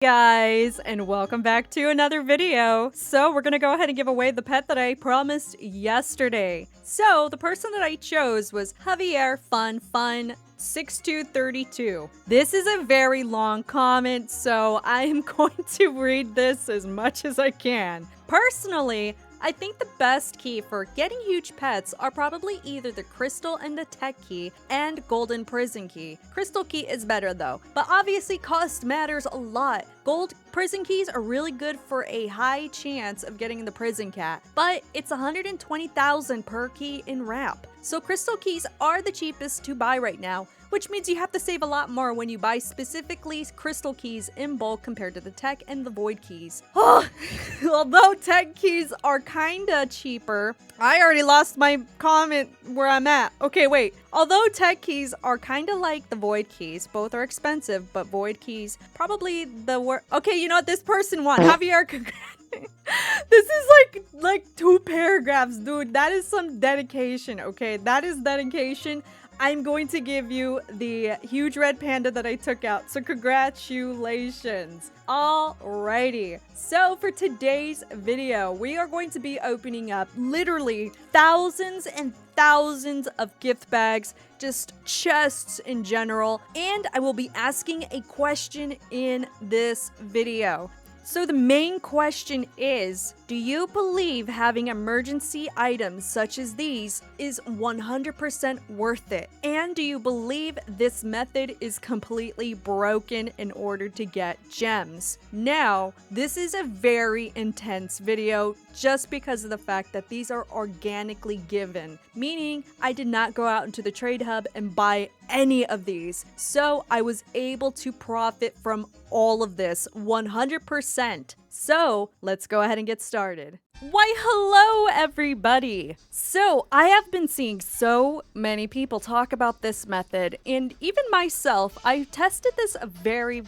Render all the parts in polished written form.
Guys, and welcome back to another video. So we're gonna go ahead and give away the pet that I promised yesterday. So the person that I chose was Javier Fun 6232. This is a very long comment, so I am going to read this as much as I can. Personally, I think the best key for getting huge pets are probably either the crystal and the tech key and golden prison key. Crystal key is better though, but obviously cost matters a lot. Gold prison keys are really good for a high chance of getting the prison cat, but it's 120,000 per key in wrap. So crystal keys are the cheapest to buy right now, which means you have to save a lot more when you buy specifically crystal keys in bulk compared to the tech and the void keys. Although tech keys are kinda cheaper, I already lost my comment where I'm at. Okay, wait. Although tech keys are kinda like the void keys, both are expensive, but void keys probably the worst. Okay, you know what? This person won. Javier, this is like 2 paragraphs, dude. That is some dedication, okay? That is dedication. I'm going to give you the huge red panda that I took out. So congratulations. Alrighty. So for today's video, we are going to be opening up literally thousands and thousands of gift bags, just chests in general. And I will be asking a question in this video. So the main question is, do you believe having emergency items such as these is 100% worth it? And do you believe this method is completely broken in order to get gems? Now, this is a very intense video just because of the fact that these are organically given, meaning I did not go out into the trade hub and buy any of these. So I was able to profit from all of this 100%. So let's go ahead and get started. Why, hello everybody! So I have been seeing so many people talk about this method, and even myself, I tested this a very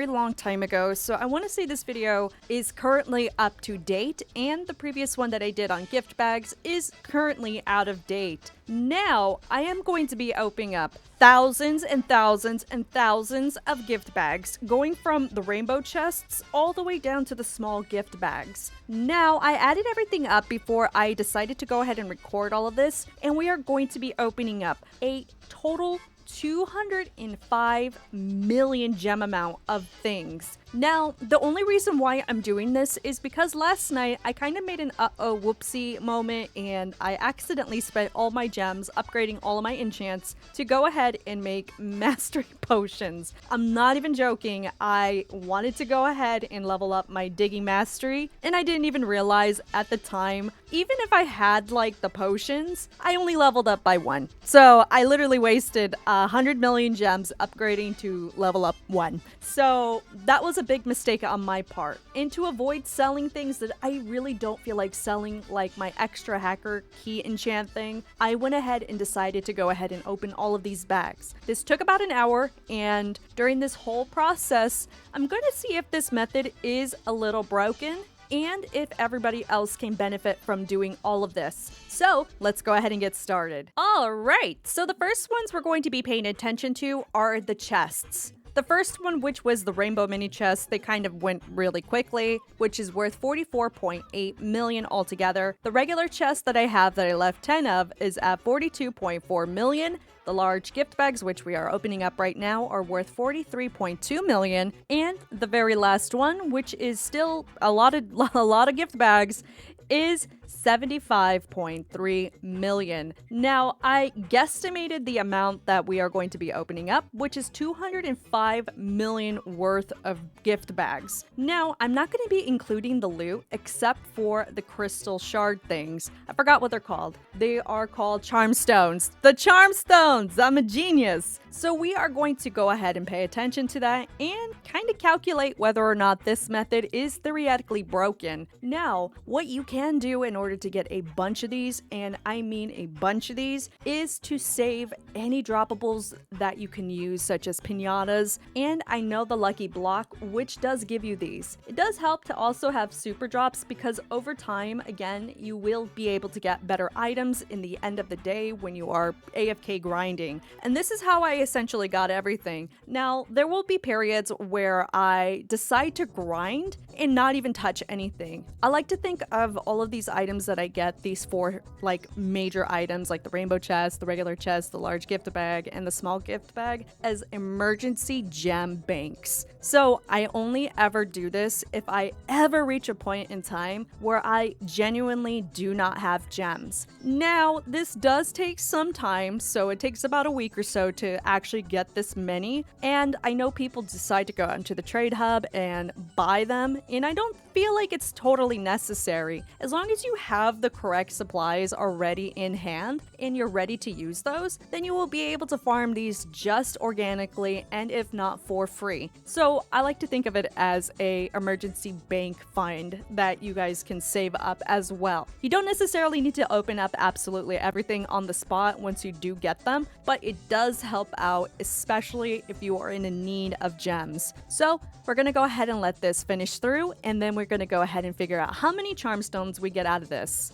long time ago, so I want to say this video is currently up to date, and the previous one that I did on gift bags is currently out of date. Now, I am going to be opening up thousands and thousands and thousands of gift bags, going from the rainbow chests all the way down to the small gift bags. Now, I added everything up before I decided to go ahead and record all of this, and we are going to be opening up a total 205 million gem amount of things. Now, the only reason why I'm doing this is because last night I kind of made an whoopsie moment and I accidentally spent all my gems upgrading all of my enchants to go ahead and make mastery potions. I'm not even joking. I wanted to go ahead and level up my digging mastery, and I didn't even realize at the time, even if I had like the potions, I only leveled up by 1. So I literally wasted 100 million gems upgrading to level up 1. So that was a big mistake on my part. And to avoid selling things that I really don't feel like selling, like my extra hacker key enchant thing, I went ahead and decided to go ahead and open all of these bags. This took about an hour, and during this whole process, I'm going to see if this method is a little broken and if everybody else can benefit from doing all of this. So let's go ahead and get started. All right, so the first ones we're going to be paying attention to are the chests. The first one, which was the rainbow mini chest, they kind of went really quickly, which is worth 44.8 million altogether. The regular chest that I have that I left 10 of is at 42.4 million. The large gift bags, which we are opening up right now, are worth 43.2 million. And the very last one, which is still a lot of gift bags, is 75.3 million. Now, I guesstimated the amount that we are going to be opening up, which is 205 million worth of gift bags. Now, I'm not going to be including the loot except for the crystal shard things. I forgot what they're called. They are called charm stones. The charm stones! I'm a genius! So we are going to go ahead and pay attention to that and kind of calculate whether or not this method is theoretically broken. Now, what you can do in in order to get a bunch of these, and I mean a bunch of these, is to save any droppables that you can use, such as piñatas, and I know the lucky block, which does give you these. It does help to also have super drops because over time, again, you will be able to get better items in the end of the day when you are AFK grinding. And this is how I essentially got everything. Now, there will be periods where I decide to grind and not even touch anything. I like to think of all of these items that I get, these 4 like major items like the rainbow chest, the regular chest, the large gift bag, and the small gift bag as emergency gem banks. So I only ever do this if I ever reach a point in time where I genuinely do not have gems. Now, this does take some time, so it takes about a week or so to actually get this many, and I know people decide to go out into the trade hub and buy them, and I don't feel like it's totally necessary. As long as you have the correct supplies already in hand and you're ready to use those, then you will be able to farm these just organically and if not for free. So I like to think of it as a emergency bank fund that you guys can save up as well. You don't necessarily need to open up absolutely everything on the spot once you do get them, but it does help out, especially if you are in need of gems. So we're gonna go ahead and let this finish through, and then we're gonna go ahead and figure out how many charm stones we get out of this.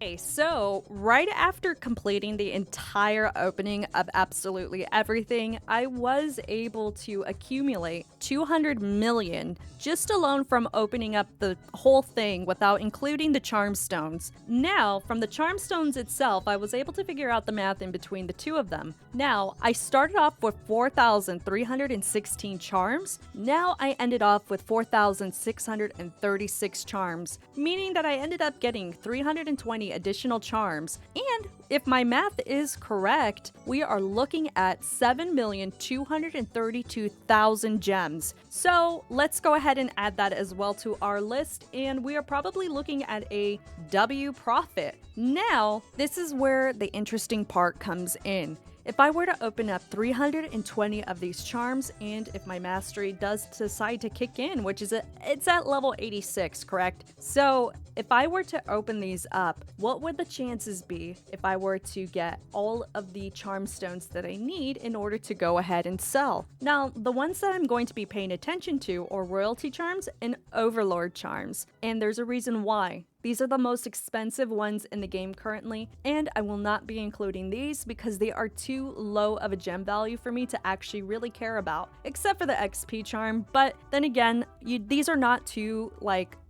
Okay, so right after completing the entire opening of absolutely everything, I was able to accumulate 200 million just alone from opening up the whole thing without including the charm stones. Now, from the charm stones itself, I was able to figure out the math in between the two of them. Now, I started off with 4,316 charms. Now I ended off with 4,636 charms, meaning that I ended up getting 320 additional charms. And if my math is correct, we are looking at 7,232,000 gems. So let's go ahead and add that as well to our list, and we are probably looking at a W profit. Now, this is where the interesting part comes in. If I were to open up 320 of these charms, and if my mastery does decide to kick in, which is it's at level 86, correct? So if I were to open these up, what would the chances be if I were to get all of the charm stones that I need in order to go ahead and sell? Now, the ones that I'm going to be paying attention to are royalty charms and overlord charms, and there's a reason why. These are the most expensive ones in the game currently, and I will not be including these because they are too low of a gem value for me to actually really care about, except for the XP charm. But then again, these are not too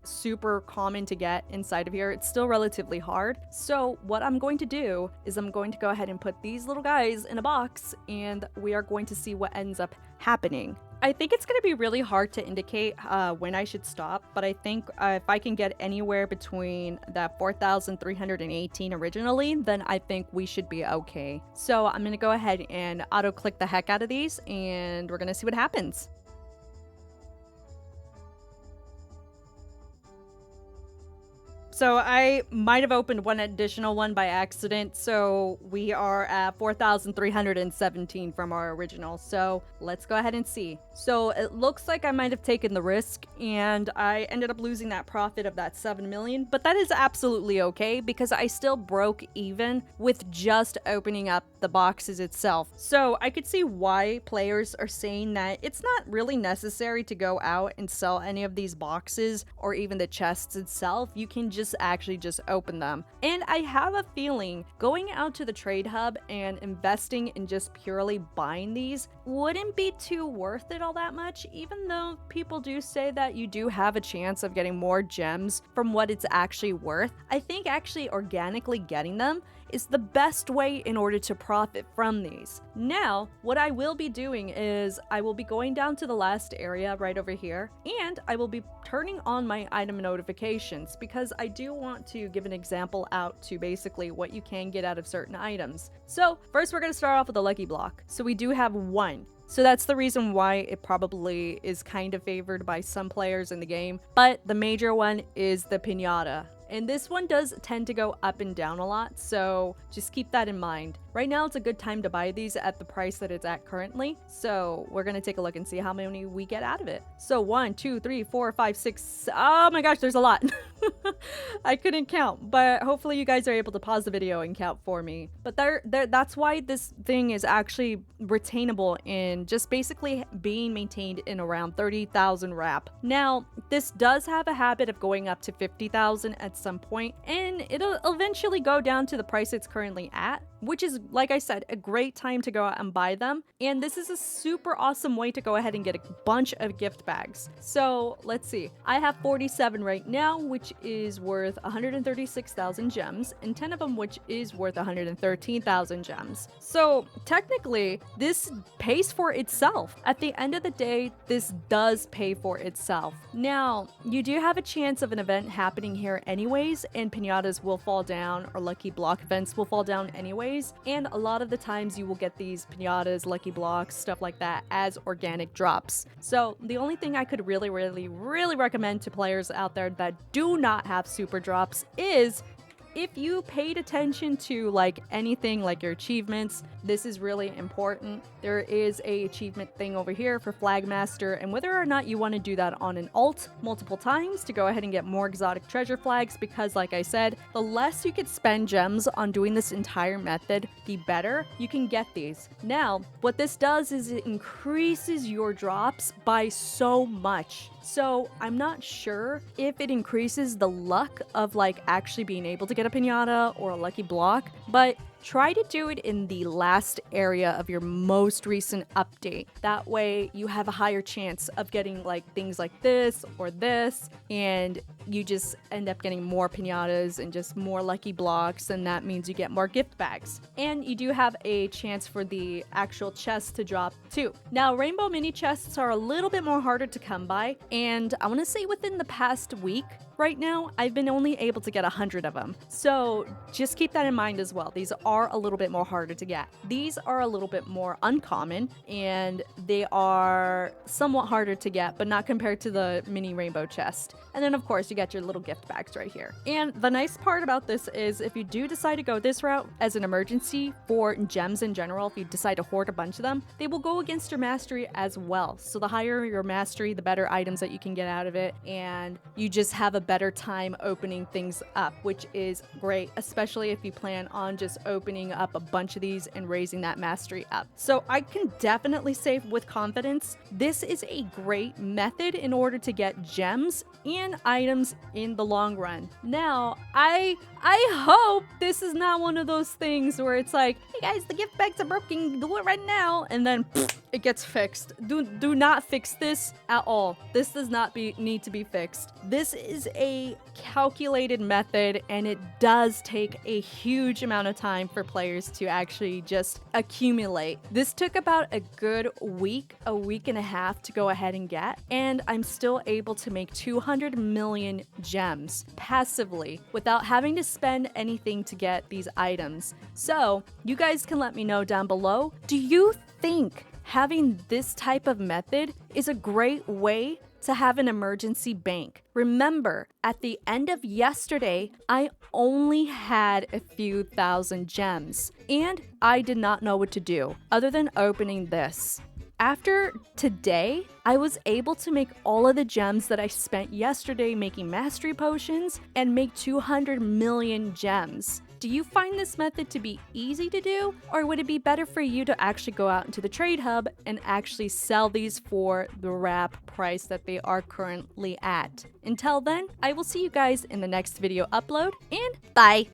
super common to get inside of here. It's still relatively hard. So what I'm going to do is I'm going to go ahead and put these little guys in a box, and we are going to see what ends up happening. I think it's going to be really hard to indicate when I should stop, but I think if I can get anywhere between that 4,318 originally, then I think we should be okay. So I'm going to go ahead and auto-click the heck out of these, and we're going to see what happens. So I might have opened one additional one by accident. So we are at 4,317 from our original. So let's go ahead and see. So it looks like I might have taken the risk and I ended up losing that profit of that 7 million. But that is absolutely okay because I still broke even with just opening up the boxes itself. So I could see why players are saying that it's not really necessary to go out and sell any of these boxes or even the chests itself. You can just actually just open them. And I have a feeling going out to the trade hub and investing in just purely buying these wouldn't be too worth it all that much, even though people do say that you do have a chance of getting more gems from what it's actually worth. I think actually organically getting them is the best way in order to profit from these. Now, what I will be doing is I will be going down to the last area right over here, and I will be turning on my item notifications because I do want to give an example out to basically what you can get out of certain items. So first we're going to start off with a lucky block. So we do have one. So that's the reason why it probably is kind of favored by some players in the game. But the major one is the piñata. And this one does tend to go up and down a lot, so just keep that in mind. Right now, it's a good time to buy these at the price that it's at currently. So we're going to take a look and see how many we get out of it. So 1, 2, 3, 4, 5, 6. Oh my gosh, there's a lot. I couldn't count, but hopefully you guys are able to pause the video and count for me. But that's why this thing is actually retainable in just basically being maintained in around 30,000 wrap. Now, this does have a habit of going up to 50,000 at some point, and it'll eventually go down to the price it's currently at, which is, like I said, a great time to go out and buy them. And this is a super awesome way to go ahead and get a bunch of gift bags. So let's see. I have 47 right now, which is worth 136,000 gems, and 10 of them, which is worth 113,000 gems. So technically, this pays for itself. At the end of the day, this does pay for itself. Now, you do have a chance of an event happening here anyways, and piñatas will fall down, or lucky block events will fall down anyways. And a lot of the times you will get these piñatas, lucky blocks, stuff like that as organic drops. So the only thing I could really recommend to players out there that do not have super drops is if you paid attention to like anything like your achievements, this is really important. There is a achievement thing over here for Flag Master, and whether or not you want to do that on an alt multiple times to go ahead and get more exotic treasure flags, because like I said, the less you could spend gems on doing this entire method, the better you can get these. Now, what this does is it increases your drops by so much. So I'm not sure if it increases the luck of like actually being able to get a piñata or a lucky block, but try to do it in the last area of your most recent update. That way you have a higher chance of getting like things like this or this, and you just end up getting more piñatas and just more lucky blocks, and that means you get more gift bags. And you do have a chance for the actual chests to drop too. Now, rainbow mini chests are a little bit more harder to come by, and I want to say within the past week, right now, I've been only able to get 100 of them. So just keep that in mind as well. These are a little bit more harder to get. These are a little bit more uncommon, and they are somewhat harder to get, but not compared to the mini rainbow chest. And then of course you got your little gift bags right here. And the nice part about this is if you do decide to go this route as an emergency for gems in general, if you decide to hoard a bunch of them, they will go against your mastery as well. So the higher your mastery, the better items that you can get out of it, and you just have a better time opening things up, which is great, especially if you plan on just opening up a bunch of these and raising that mastery up. So I can definitely say with confidence, this is a great method in order to get gems and items in the long run. Now, I hope this is not one of those things where it's like, hey guys, the gift bags are broken, do it right now, and then it gets fixed. Do not fix this at all. This does not need to be fixed. This is a calculated method, and it does take a huge amount of time for players to actually just accumulate. This took about a good week, a week and a half to go ahead and get, and I'm still able to make 200 million gems passively without having to spend anything to get these items. So you guys can let me know down below, do you think having this type of method is a great way to have an emergency bank. Remember, at the end of yesterday, I only had a few thousand gems, and I did not know what to do other than opening this. After today, I was able to make all of the gems that I spent yesterday making mastery potions and make 200 million gems. Do you find this method to be easy to do, or would it be better for you to actually go out into the trade hub and actually sell these for the wrap price that they are currently at? Until then, I will see you guys in the next video upload, and bye!